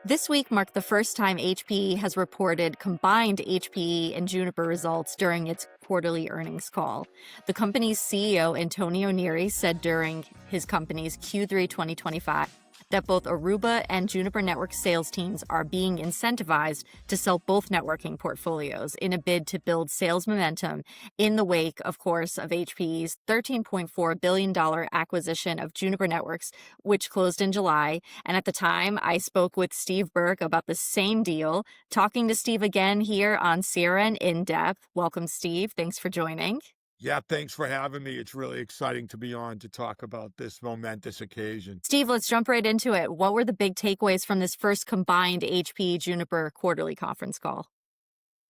This week marked the first time HPE has reported combined HPE and Juniper results during its quarterly earnings call. The company's CEO, Antonio Neri, said during his company's Q3 2025 that both Aruba and Juniper Networks sales teams are being incentivized to sell both networking portfolios in a bid to build sales momentum in the wake, of course, of HPE's $13.4 billion acquisition of Juniper Networks, which closed in July. And at the time, I spoke with Steve Burke about the same deal, talking to Steve again here on CRN In Depth. Welcome, Steve. Thanks for joining. Yeah, thanks for having me. It's really exciting to be on to talk about this momentous occasion. Steve, let's jump right into it. What were the big takeaways from this first combined HPE Juniper quarterly conference call?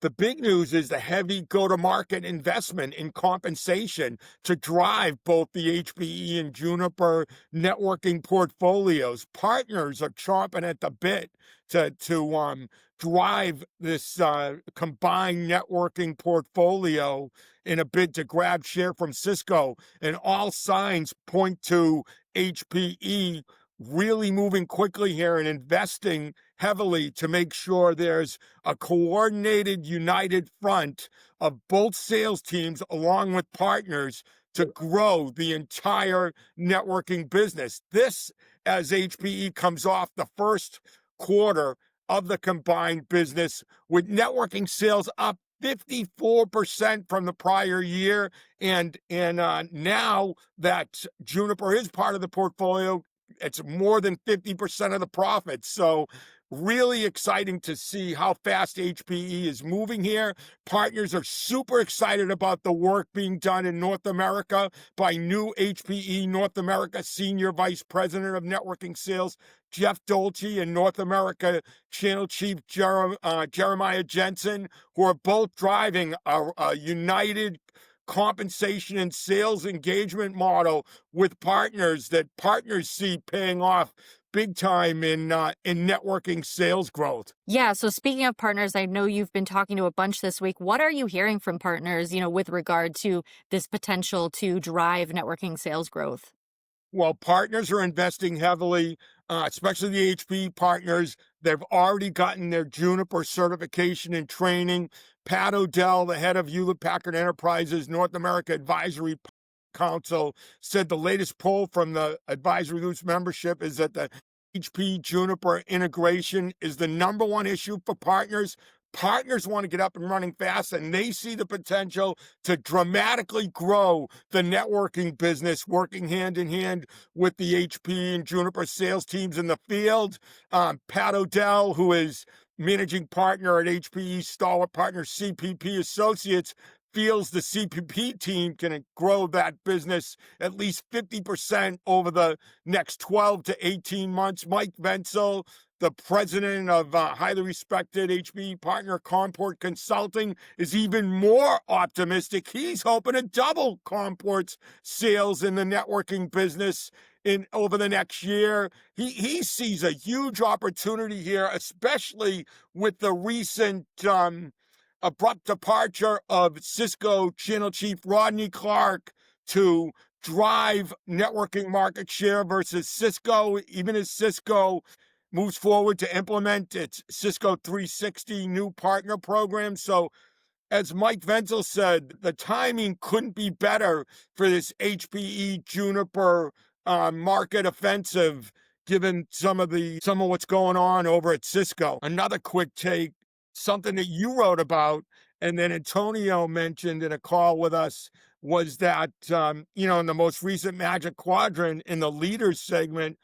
The big news is the heavy go-to-market investment in compensation to drive both the HPE and Juniper networking portfolios. Partners are chomping at the bit to drive this combined networking portfolio in a bid to grab share from Cisco. And all signs point to HPE really moving quickly here and investing heavily to make sure there's a coordinated, united front of both sales teams along with partners to grow the entire networking business. This, as HPE comes off the first quarter of the combined business, with networking sales up 54% from the prior year. And now that Juniper is part of the portfolio, it's more than 50% of the profits. So really exciting to see how fast HPE is moving here. Partners are super excited about the work being done in North America by new HPE North America Senior Vice President of Networking Sales, Jeff Dolce, and North America Channel Chief Jeremiah Jensen, who are both driving a united compensation and sales engagement model with partners that partners see paying off big time in networking sales growth. Yeah, so speaking of partners, I know you've been talking to a bunch this week. What are you hearing from partners, with regard to this potential to drive networking sales growth? Well, partners are investing heavily, especially the HP partners. They've already gotten their Juniper certification and training. Pat O'Dell, the head of Hewlett Packard Enterprise's North America Advisory Council, said the latest poll from the advisory group's membership is that the HP Juniper integration is the number one issue for partners. Partners want to get up and running fast, and they see the potential to dramatically grow the networking business, working hand in hand with the HP and Juniper sales teams in the field. Pat O'Dell, who is managing partner at HPE stalwart partner CPP Associates, feels the CPP team can grow that business at least 50% over the next 12 to 18 months. Mike Wenzel, the president of highly respected HPE partner Comport Consulting, is even more optimistic. He's hoping to double Comport's sales in the networking business over the next year. He sees a huge opportunity here, especially with the recent abrupt departure of Cisco Channel Chief Rodney Clark to drive networking market share versus Cisco, even as Cisco moves forward to implement its Cisco 360 new partner program. So as Mike Wenzel said, the timing couldn't be better for this HPE Juniper market offensive, given some of what's going on over at Cisco. Another quick take, something that you wrote about, and then Antonio mentioned in a call with us, was that in the most recent Magic Quadrant in the leaders segment,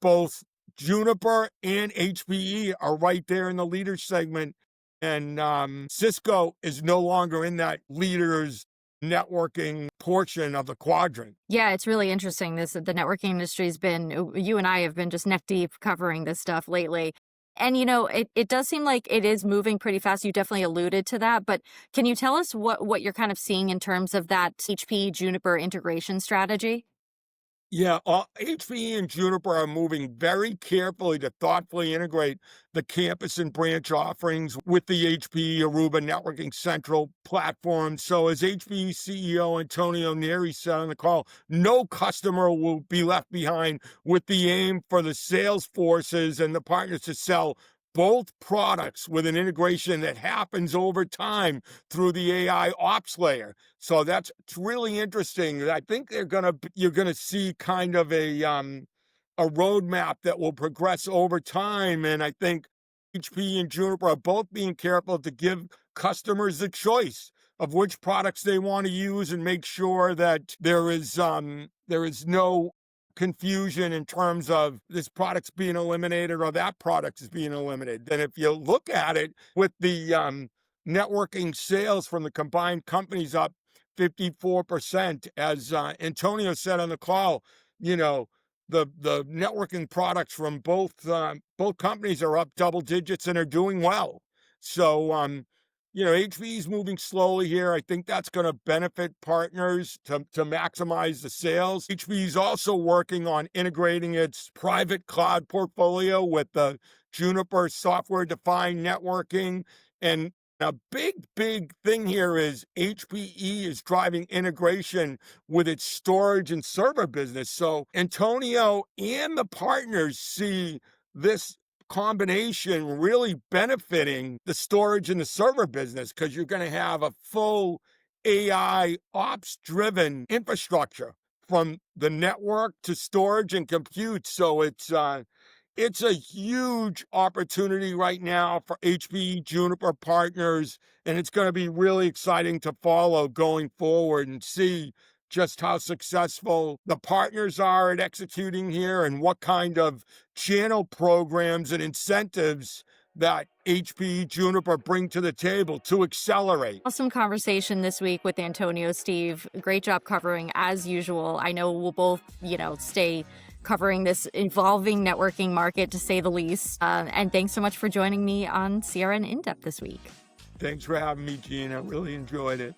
both Juniper and HPE are right there in the leaders segment, and Cisco is no longer in that leaders networking portion of the quadrant. Yeah, it's really interesting. The networking industry's been, you and I have been just neck deep covering this stuff lately. And, it does seem like it is moving pretty fast. You definitely alluded to that. But can you tell us what you're kind of seeing in terms of that HP Juniper integration strategy? Yeah, HPE and Juniper are moving very carefully to thoughtfully integrate the campus and branch offerings with the HPE Aruba Networking Central platform. So, as HPE CEO Antonio Neri said on the call, no customer will be left behind, with the aim for the sales forces and the partners to sell both products with an integration that happens over time through the AI ops layer. So it's really interesting. I think you're gonna see kind of a roadmap that will progress over time, and I think HP and Juniper are both being careful to give customers the choice of which products they want to use and make sure that there is no confusion in terms of this product's being eliminated or that product is being eliminated. And if you look at it with the networking sales from the combined companies up 54%. As Antonio said on the call, you know, the networking products from both companies are up double digits and are doing well. So HV is moving slowly here. I think that's going to benefit partners to maximize the sales. HV is also working on integrating its private cloud portfolio with the Juniper software-defined networking. And a big thing here is HPE is driving integration with its storage and server business. So Antonio and the partners see this combination really benefiting the storage and the server business, because you're going to have a full AI ops driven infrastructure from the network to storage and compute. So it's a huge opportunity right now for HPE Juniper partners, and it's going to be really exciting to follow going forward and see just how successful the partners are at executing here and what kind of channel programs and incentives that HPE Juniper bring to the table to accelerate. Awesome conversation this week with Antonio, Steve. Great job covering as usual. I know we'll both, stay covering this evolving networking market, to say the least. And thanks so much for joining me on CRN In Depth this week. Thanks for having me, Gina. Really enjoyed it.